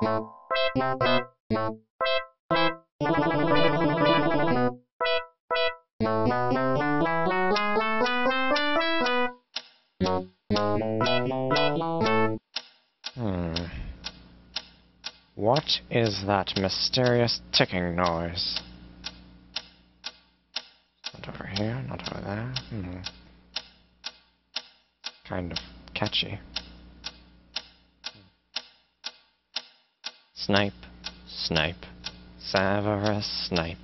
What is that mysterious ticking noise? Not over here, not over there. Kind of catchy. Snipe, snipe, Severus Snape,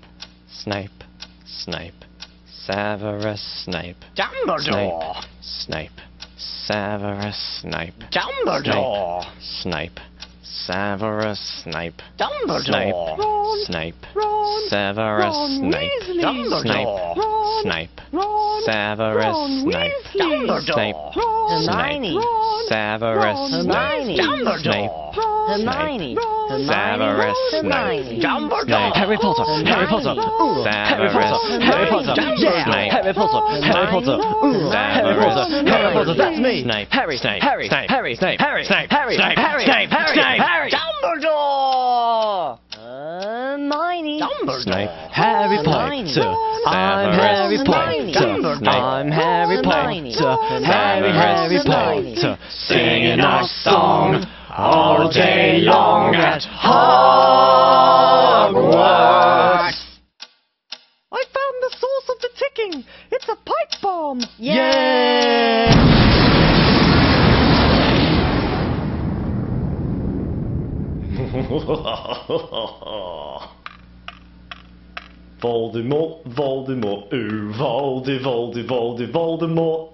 snipe, snipe, Severus Snape. Dumbledore! Snape, Severus Snape. Dumbledore! Snape, Severus Snape. Dumbledore! Snape, Ron! Severus Ron Snape. Weasley! Dumbledore! Snape, Ron! Severus Ron Snape. Weasley! Snape, Ron! Snape, Ron! Severus Hermione! Snape. Dumbledore! Hermione. Ron! Severus Hermione! Snape. Dumbledore! Harry Potter! Harry Potter! Ooh, Harry Potter! Harry Potter! Yeah! Harry Potter! Harry Potter! Ooh, Harry Potter! Harry Potter! That's me! Snape. Harry! Snape. Harry! Snape. Harry! Snape. Harry! Snape. Harry! Snape. Harry! Snape. Harry! Snape. Harry! Dumbledore! Hermione! Dumbledore! Snape. Harry Hermione. Potter! I'm Harry Hermione. Potter! Dumbledore. I'm Harry Hermione. Potter! Harry Hermione. Potter! Singing our song all day long at Hogwarts. I found the source of the ticking! It's a pipe bomb! Yay! Voldemort, Voldemort, ooh, Voldemort.